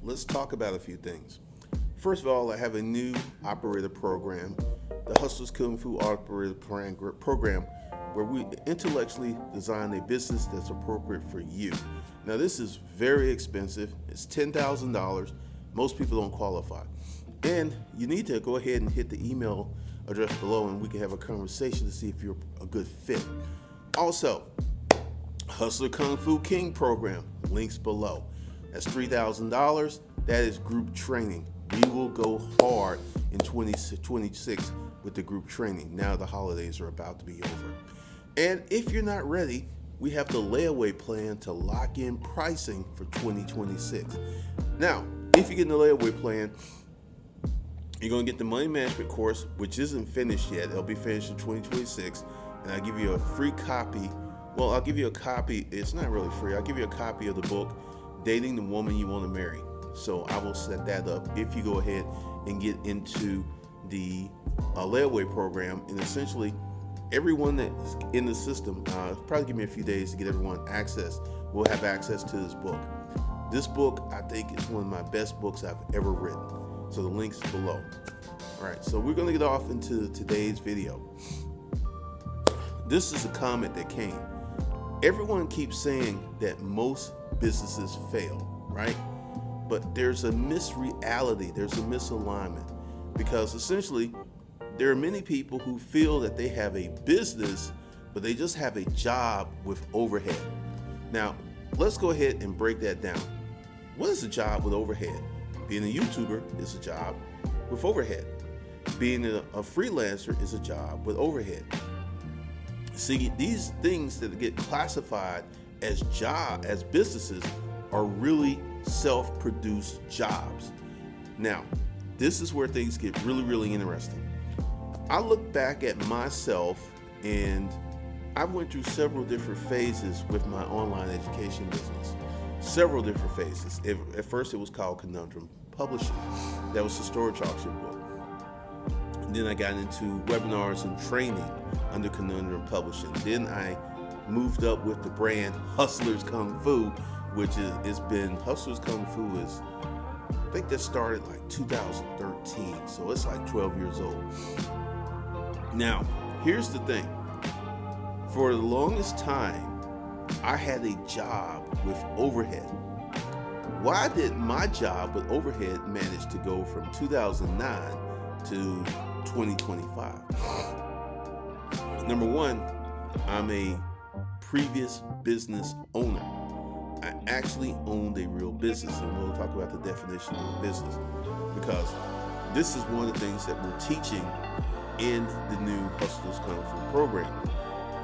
let's talk about a few things. First of all, I have a new operator program, the Hustlers Kung Fu Operator Program, where we intellectually design a business that's appropriate for you. Now, this is very expensive. It's $10,000. Most people don't qualify. And you need to go ahead and hit the email address below and we can have a conversation to see if you're a good fit. Also, Hustler Kung Fu King program, links below. That's $3,000. That is group training. We will go hard in 2026 with the group training. Now the holidays are about to be over. And if you're not ready, we have the layaway plan to lock in pricing for 2026. Now, if you get in the layaway plan, you're going to get the money management course, which isn't finished yet. It'll be finished in 2026. And I'll give you a free copy. Well, I'll give you a copy. It's not really free. I'll give you a copy of the book, Dating the Woman You Want to Marry. So I will set that up if you go ahead and get into the layaway program. And essentially, everyone that's in the system, probably give me a few days to get everyone access, will have access to this book. This book, I think, is one of my best books I've ever written. So the link's below. All right, so we're going to get off into today's video. This is a comment that came. Everyone keeps saying that most businesses fail, right? But there's a misreality, there's a misalignment, because essentially there are many people who feel that they have a business, but they just have a job with overhead. Now, let's go ahead and break that down. What is a job with overhead? Being a YouTuber is a job with overhead. Being a freelancer is a job with overhead. See, these things that get classified as businesses are really self-produced jobs. Now, this is where things get really, really interesting. I look back at myself and I went through several different phases with my online education business. Several different phases. At first it was called Conundrum Publishing. That was the storage auction book. And then I got into webinars and training under Conundrum Publishing. Then I moved up with the brand Hustlers Kung Fu, which it's been Hustlers Kung Fu is, I think that started like 2013, so it's like 12 years old. Now, here's the thing. For the longest time, I had a job with overhead. Why did my job with overhead manage to go from 2009 to 2025? Number one, I'm a previous business owner. I actually owned a real business, and we'll talk about the definition of a business, because this is one of the things that we're teaching in the new Hustlers Kung Fu program.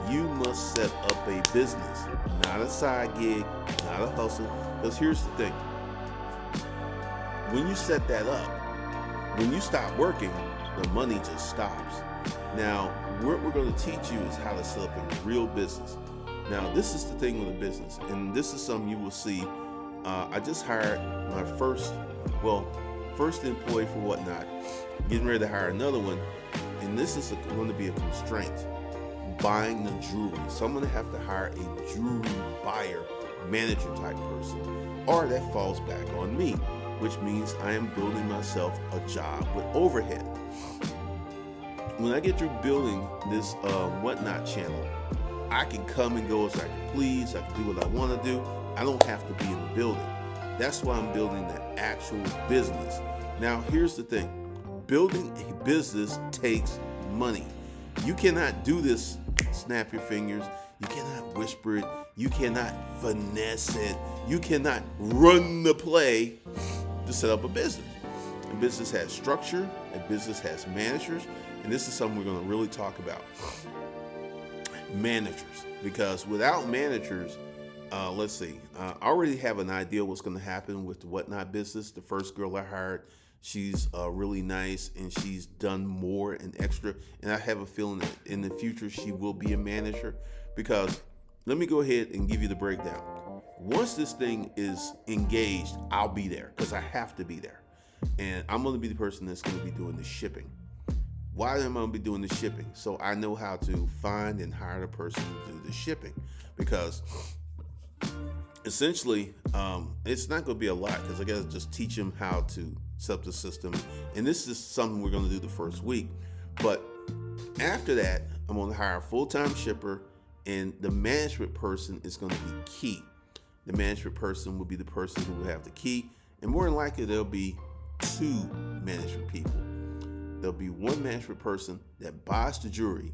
You must set up a business, not a side gig, not a hustle, because here's the thing. When you set that up, when you stop working, the money just stops. Now, what we're going to teach you is how to set up a real business. Now, this is the thing with a business, and this is something you will see. I just hired my first employee for Whatnot, getting ready to hire another one, and this is going to be a constraint, buying the jewelry. So I'm going to have to hire a jewelry buyer, manager type person, or that falls back on me, which means I am building myself a job with overhead. When I get through building this Whatnot channel, I can come and go as I can please. I can do what I want to do. I don't have to be in the building. That's why I'm building the actual business. Now, here's the thing. Building a business takes money. You cannot do this, snap your fingers. You cannot whisper it. You cannot finesse it. You cannot run the play to set up a business. A business has structure. A business has managers. And this is something we're going to really talk about. Managers. Because without managers, let's see. I already have an idea what's going to happen with the Whatnot business. The first girl I hired, she's really nice and she's done more and extra. And I have a feeling that in the future she will be a manager. Because let me go ahead and give you the breakdown. Once this thing is engaged, I'll be there because I have to be there. And I'm going to be the person that's going to be doing the shipping. Why am I going to be doing the shipping? So I know how to find and hire the person to do the shipping. Because essentially, it's not going to be a lot because I got to just teach them how to set up the system. And this is something we're going to do the first week. But after that, I'm going to hire a full-time shipper, and the management person is going to be key. The management person will be the person who will have the key, and more than likely there'll be two management people. There'll be one management person that buys the jewelry,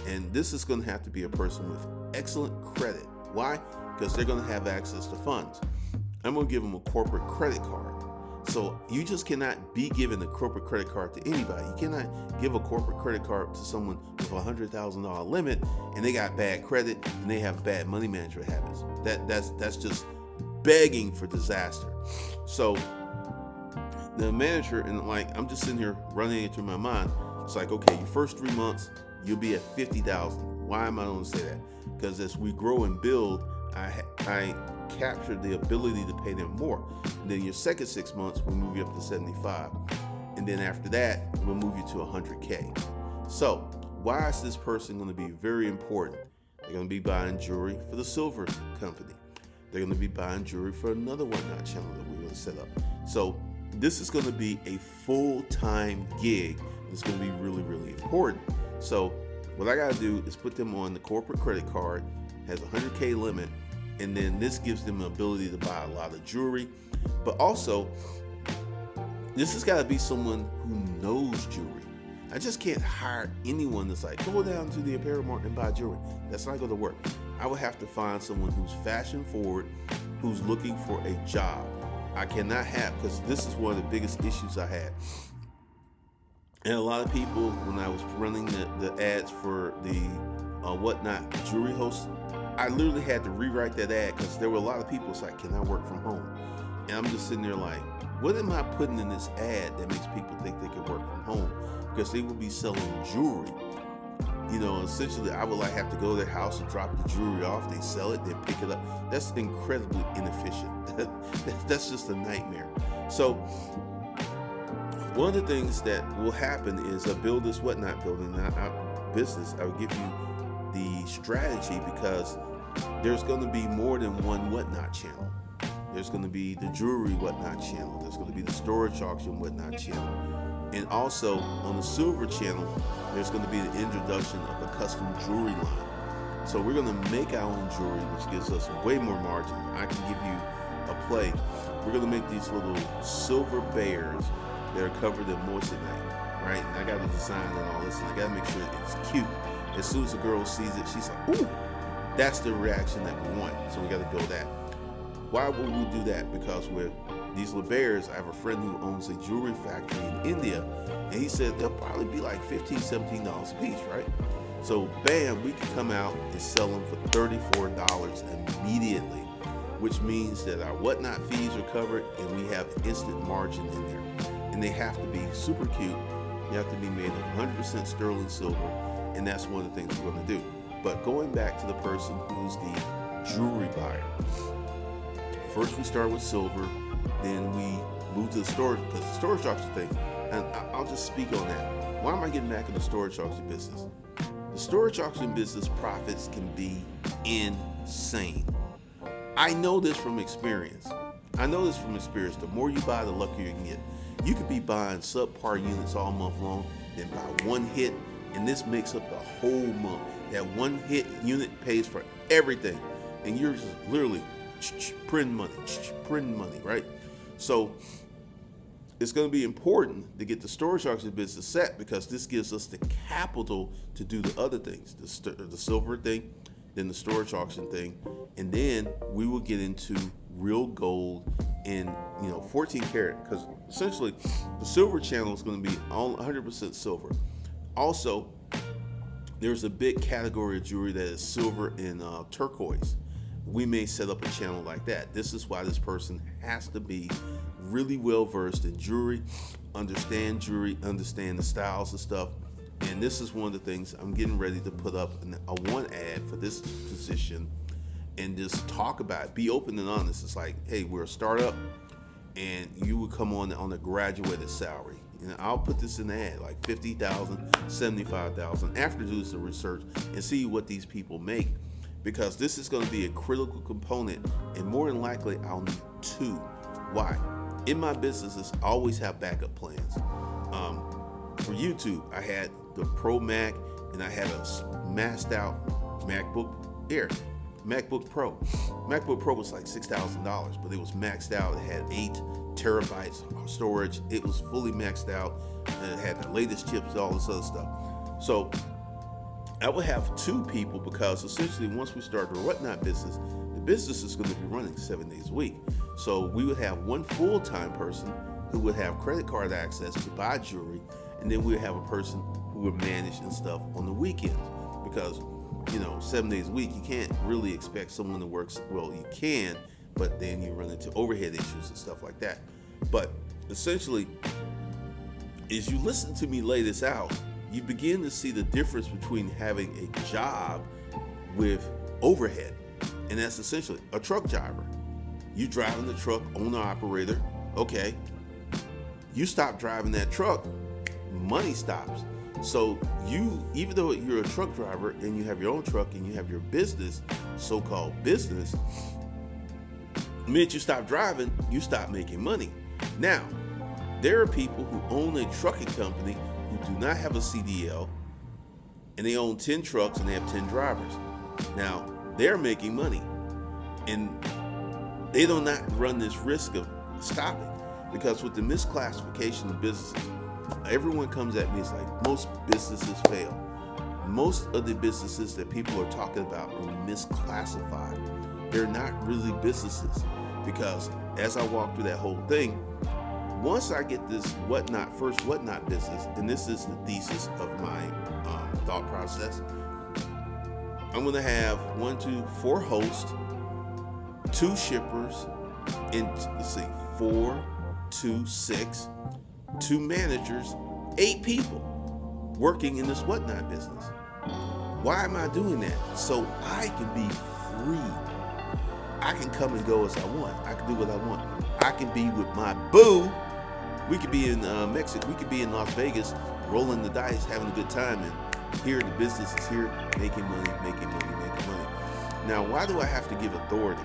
and this is going to have to be a person with excellent credit. Why? Because they're going to have access to funds. I'm going to give them a corporate credit card. So you just cannot be given a corporate credit card to anybody. You cannot give a corporate credit card to someone with a $100,000 limit and they got bad credit and they have bad money management habits. That's just begging for disaster. So the manager, and like I'm just sitting here running it through my mind. It's like, okay, your first 3 months you'll be at 50,000. Why am I going to say that? Because as we grow and build, I capture the ability to pay them more. And then your second 6 months, we'll move you up to 75. And then after that, we'll move you to 100K. So why is this person going to be very important? They're going to be buying jewelry for the silver company. They're going to be buying jewelry for another whatnot channel that we're going to set up. So this is going to be a full-time gig. It's going to be really, really important. So what I got to do is put them on the corporate credit card, has a 100K limit, and then this gives them the ability to buy a lot of jewelry. But also, this has got to be someone who knows jewelry. I just can't hire anyone that's like, go down to the apparel market and buy jewelry. That's not going to work. I would have to find someone who's fashion forward, who's looking for a job. I cannot have, because this is one of the biggest issues I had. And a lot of people, when I was running the ads for the whatnot jewelry host, I literally had to rewrite that ad because there were a lot of people that's like, can I work from home? And I'm just sitting there like, what am I putting in this ad that makes people think they can work from home? Because they will be selling jewelry. You know, essentially, I would like have to go to their house and drop the jewelry off. They sell it, they pick it up. That's incredibly inefficient. That's just a nightmare. So one of the things that will happen is I build this whatnot building business. I will give you the strategy because there's going to be more than one whatnot channel. There's going to be the jewelry whatnot channel. There's going to be the storage auction whatnot channel. And also on the silver channel, there's going to be the introduction of a custom jewelry line. So we're going to make our own jewelry, which gives us way more margin. I can give you a play. We're going to make these little silver bears that are covered in moissanite, right? And I got to design and all this, and I got to make sure it's cute. As soon as the girl sees it, she's like, ooh, that's the reaction that we want. So we got to build that. Why would we do that? Because with these little bears, I have a friend who owns a jewelry factory in India, and he said they'll probably be like $15, $17 a piece, right? So bam, we can come out and sell them for $34 immediately, which means that our whatnot fees are covered and we have instant margin in there. And they have to be super cute. They have to be made of 100% sterling silver. And that's one of the things we're going to do. But going back to the person who's the jewelry buyer. First we start with silver, then we move to the storage, because the storage auction thing, and I'll just speak on that. Why am I getting back in the storage auction business? The storage auction business profits can be insane. I know this from experience. The more you buy, the luckier you can get. You could be buying subpar units all month long, then buy one hit, and this makes up the whole month. That one hit unit pays for everything, and you're just literally printing money, right? So it's going to be important to get the storage auction business set, because this gives us the capital to do the other things, the silver thing, then the storage auction thing, and then we will get into real gold in 14 karat, because essentially the silver channel is going to be all 100% silver. Also, there's a big category of jewelry that is silver and turquoise. We may set up a channel like that. This is why this person has to be really well versed in jewelry, understand the styles and stuff. And this is one of the things I'm getting ready to put up a one ad for this position and just talk about it. Be open and honest. It's like, hey, we're a startup and you would come on a graduated salary. I'll put this in the ad, like 50,000, 75,000, after doing some research and see what these people make. because this is going to be a critical component, and more than likely I'll need two. Why? In my businesses, I always have backup plans. For YouTube, I had the Pro Mac, and I had a maxed out MacBook Air, MacBook Pro. MacBook Pro was like $6,000, but it was maxed out. It had 8 terabytes of storage. It was fully maxed out, and it had the latest chips, all this other stuff. So I would have 2 people, because essentially once we start the Whatnot business, the business is going to be running 7 days a week. So we would have one full-time person who would have credit card access to buy jewelry, and then we would have a person who would manage and stuff on the weekends, because 7 days a week, you can't really expect someone to work. Well, you can, but then you run into overhead issues and stuff like that. But essentially, as you listen to me lay this out, you begin to see the difference between having a job with overhead, and that's essentially a truck driver. You driving the truck, owner operator, okay. You stop driving that truck, money stops. So you, even though you're a truck driver and you have your own truck and you have your business, so-called business, the minute you stop driving, you stop making money. Now, there are people who own a trucking company who do not have a CDL, and they own 10 trucks and they have 10 drivers. Now, they're making money, and they do not run this risk of stopping, because with the misclassification of businesses, everyone comes at me, it's like most businesses fail. Most of the businesses that people are talking about are misclassified. They're not really businesses, because as I walk through that whole thing, once I get this first Whatnot business, and this is the thesis of my thought process, I'm going to have 4 hosts, 2 shippers, and 4, 2, 6, 2 managers, 8 people working in this Whatnot business. Why am I doing that? So I can be free. I can come and go as I want. I can do what I want. I can be with my boo. We could be in Mexico. We could be in Las Vegas, rolling the dice, having a good time, and here the business is here, making money. Now, why do I have to give authority?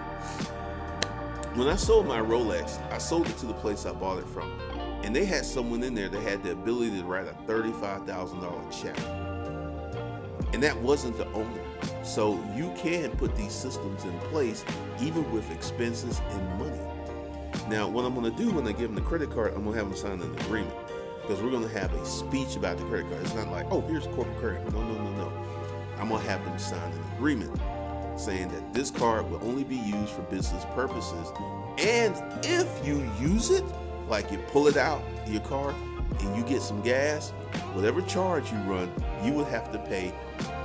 When I sold my Rolex, I sold it to the place I bought it from, and they had someone in there that had the ability to write a $35,000 check, and that wasn't the owner. So you can put these systems in place even with expenses and money. Now, what I'm going to do when I give them the credit card, I'm going to have them sign an agreement, because we're going to have a speech about the credit card. It's not like, oh, here's corporate credit. No. I'm going to have them sign an agreement saying that this card will only be used for business purposes. And if you use it, like you pull it out of your car and you get some gas, whatever charge you run, you would have to pay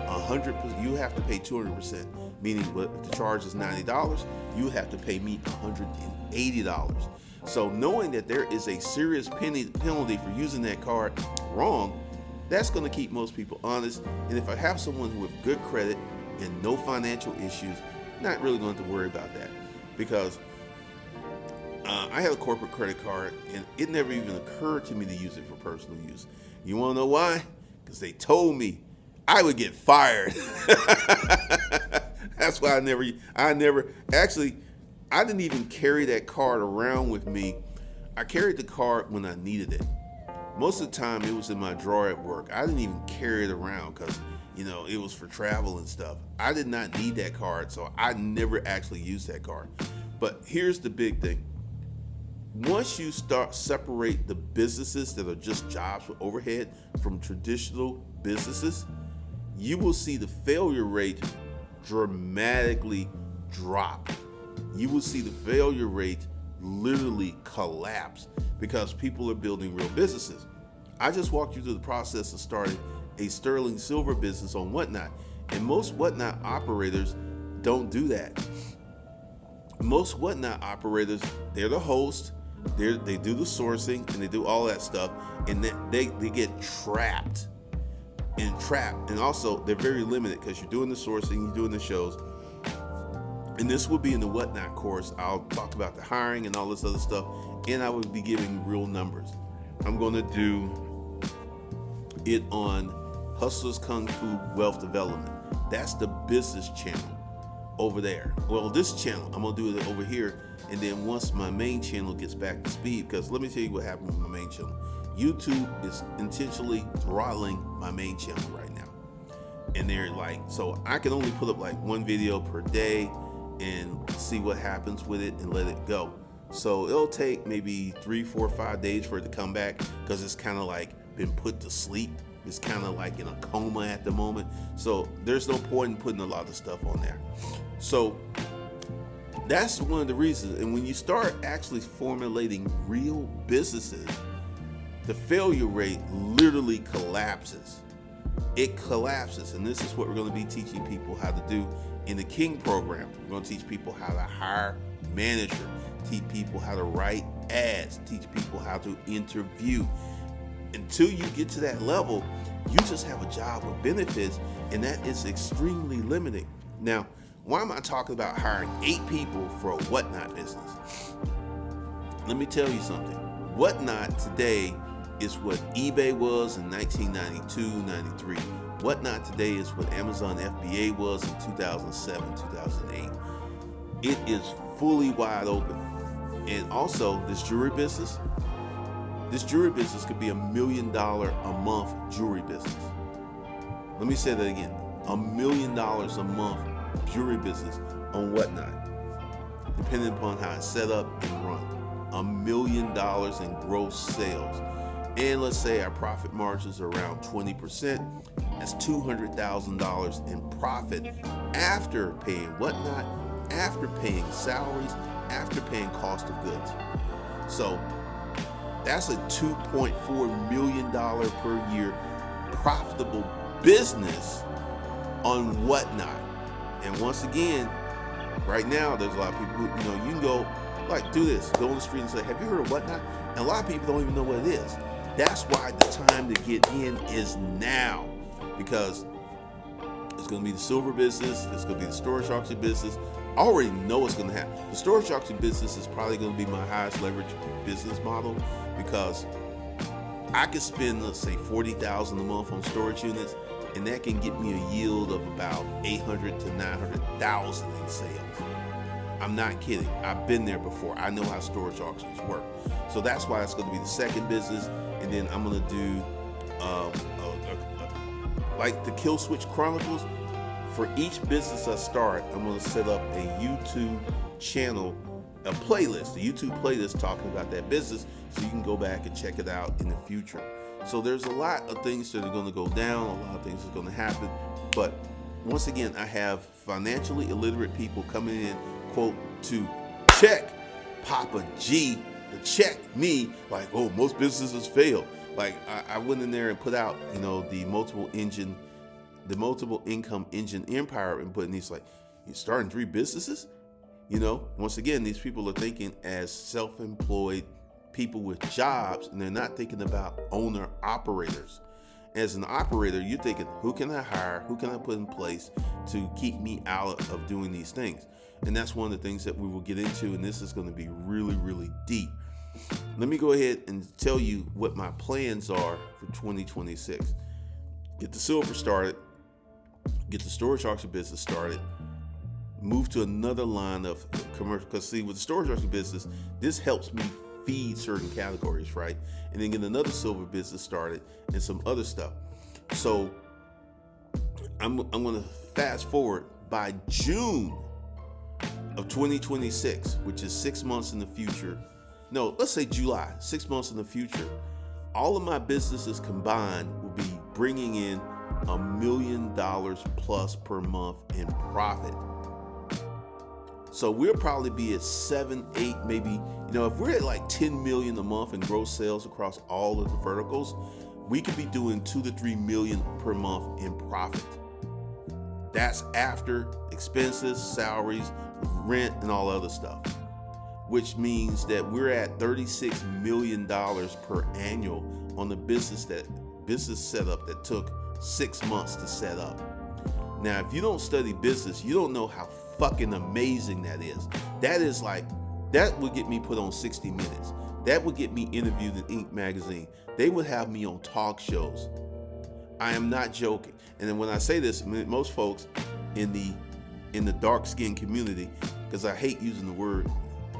100%. You have to pay 200%, meaning if the charge is $90, you have to pay me $180. So knowing that there is a serious penalty for using that card wrong, that's going to keep most people honest. And if I have someone with good credit and no financial issues, not really going to worry about that, because I had a corporate credit card and it never even occurred to me to use it for personal use. You want to know why? Because they told me I would get fired. That's why I didn't even carry that card around with me. I carried the card when I needed it. Most of the time it was in my drawer at work. I didn't even carry it around because, it was for travel and stuff. I did not need that card, so I never actually used that card. But here's the big thing. Once you start separate the businesses that are just jobs with overhead from traditional businesses, you will see the failure rate dramatically drop. You will see the failure rate literally collapse because people are building real businesses. I just walked you through the process of starting a sterling silver business on Whatnot, and most Whatnot operators don't do that. Most Whatnot operators, they're the host, they do the sourcing, and they do all that stuff, and they get trapped. And also they're very limited because you're doing the sourcing, you're doing the shows. And this will be in the Whatnot course. I'll talk about the hiring and all this other stuff, and I will be giving real numbers. I'm going to do it on Hustlers Kung Fu Wealth Development. That's the business channel. over there. Well, this channel, I'm gonna do it over here. And then once my main channel gets back to speed, because let me tell you what happened with my main channel. YouTube is intentionally throttling my main channel right now. And they're like, so I can only put up like one video per day and see what happens with it and let it go. So it'll take maybe 3, 4, 5 days for it to come back, because it's kind of like been put to sleep. It's kind of like in a coma at the moment. So there's no point in putting a lot of stuff on there. So that's one of the reasons. And when you start actually formulating real businesses, the failure rate literally collapses. It collapses. And this is what we're going to be teaching people how to do in the King program. We're going to teach people how to hire manager, teach people how to write ads, teach people how to interview. Until you get to that level, you just have a job with benefits, and that is extremely limiting. Now, why am I talking about hiring 8 people for a whatnot business? Let me tell you something. Whatnot today is what eBay was in 1992, 93. Whatnot today is what Amazon FBA was in 2007, 2008. It is fully wide open. And also, this jewelry business could be $1 million a month jewelry business. Let me say that again. $1 million a month jewelry business on Whatnot, depending upon how it's set up and run. $1 million in gross sales. And let's say our profit margins are around 20%. That's $200,000 in profit after paying Whatnot, after paying salaries, after paying cost of goods. So that's a $2.4 million per year profitable business on Whatnot. And once again, right now, there's a lot of people who, you can go, like, do this. Go on the street and say, have you heard of Whatnot? And a lot of people don't even know what it is. That's why the time to get in is now. Because it's going to be the silver business. It's going to be the storage auction business. I already know what's going to happen. The storage auction business is probably going to be my highest leverage business model, because I could spend, let's say, $40,000 a month on storage units, and that can get me a yield of about $800,000 to $900,000 in sales. I'm not kidding. I've been there before. I know how storage auctions work. So that's why it's going to be the second business. And then I'm going to do like the Kill Switch Chronicles. For each business I start, I'm going to set up a YouTube channel, a playlist, a YouTube playlist talking about that business, so you can go back and check it out in the future. So there's a lot of things that are going to go down, a lot of things that are going to happen. But once again, I have financially illiterate people coming in, quote, to check Papa G, to check me, like, oh, most businesses fail. Like, I went in there and put out, the multiple income engine empire, and putting these, like, you're starting 3 businesses? Once again, these people are thinking as self-employed people with jobs, and they're not thinking about owner operators. As an operator, you're thinking, who can I hire? Who can I put in place to keep me out of doing these things? And that's one of the things that we will get into, and this is going to be really, really deep. Let me go ahead and tell you what my plans are for 2026. Get the silver started, get the storage auction business started, move to another line of commercial, because see, with the storage auction business, this helps me feed certain categories, right? And then get another silver business started and some other stuff. So I'm going to fast forward by June of 2026, which is 6 months in the future. No, let's say July, 6 months in the future. All of my businesses combined will be bringing in $1 million plus per month in profit. So we'll probably be at 7, 8, maybe, if we're at like 10 million a month in gross sales across all of the verticals, we could be doing 2 to 3 million per month in profit. That's after expenses, salaries, rent, and all other stuff, which means that we're at $36 million per annual on the business setup that took 6 months to set up. Now, if you don't study business, you don't know how fucking amazing that is. That would get me put on 60 Minutes. That would get me interviewed in Inc. magazine. They would have me on talk shows. I am not joking. And then when I say this, most folks in the in the dark skin community, because I hate using the word.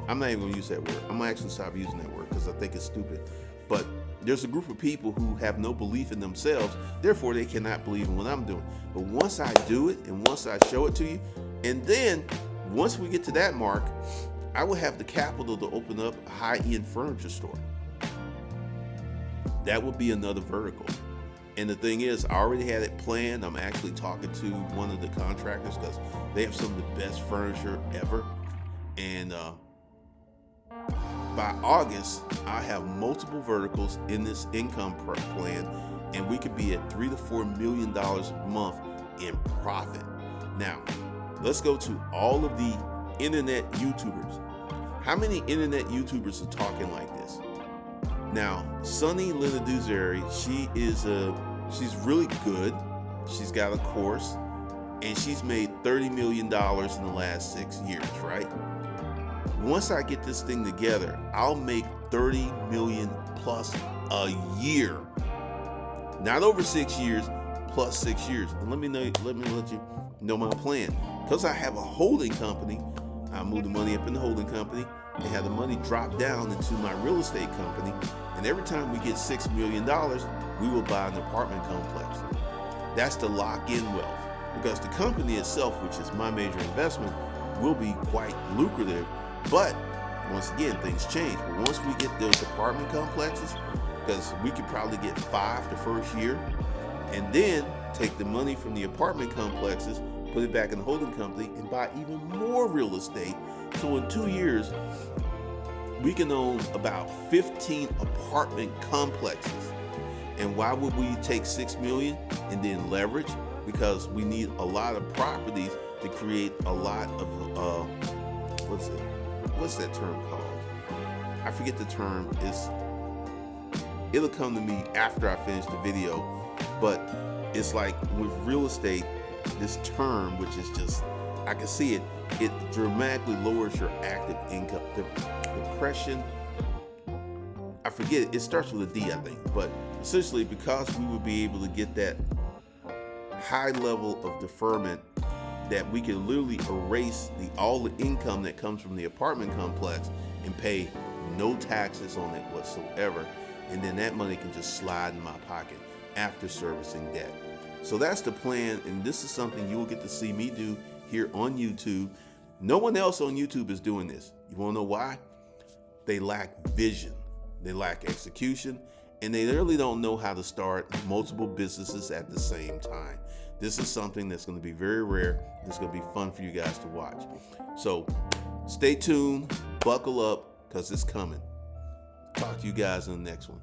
I'm not even going to use that word. I'm going to actually stop using that word because I think it's stupid. But there's a group of people who have no belief in themselves, therefore they cannot believe in what I'm doing. But once I do it and once I show it to you, and then once we get to that mark, I will have the capital to open up a high-end furniture store. That would be another vertical. And the thing is, I already had it planned. I'm actually talking to one of the contractors because they have some of the best furniture ever. And by August, I have multiple verticals in this income plan, and we could be at $3 to $4 million a month in profit. Now, let's go to all of the internet YouTubers. How many internet YouTubers are talking like this? Now, Sunny Lenarduzeri, she's really good. She's got a course, and she's made $30 million in the last 6 years, right? Once I get this thing together, I'll make $30 million plus a year. Not over 6 years, plus 6 years. And let me let you know my plan. Because I have a holding company, I move the money up in the holding company and have the money drop down into my real estate company. And every time we get $6 million, we will buy an apartment complex. That's to lock in wealth. Because the company itself, which is my major investment, will be quite lucrative. But once again, things change. But once we get those apartment complexes, because we could probably get 5 the first year, and then take the money from the apartment complexes, put it back in the holding company, and buy even more real estate. So in 2 years, we can own about 15 apartment complexes. And why would we take $6 million and then leverage? Because we need a lot of properties to create a lot of what's that term called? I forget the term. It'll come to me after I finish the video, but it's like with real estate, this term, which is just, I can see it, it dramatically lowers your active income. Depression, I forget, it starts with a D, I think, but essentially because we would be able to get that high level of deferment that we can literally erase all the income that comes from the apartment complex and pay no taxes on it whatsoever. And then that money can just slide in my pocket after servicing debt. So that's the plan, and this is something you will get to see me do here on YouTube. No one else on YouTube is doing this. You want to know why? They lack vision, they lack execution, and they really don't know how to start multiple businesses at the same time. This is something that's going to be very rare. It's going to be fun for you guys to watch. So stay tuned, buckle up, because it's coming. Talk to you guys in the next one.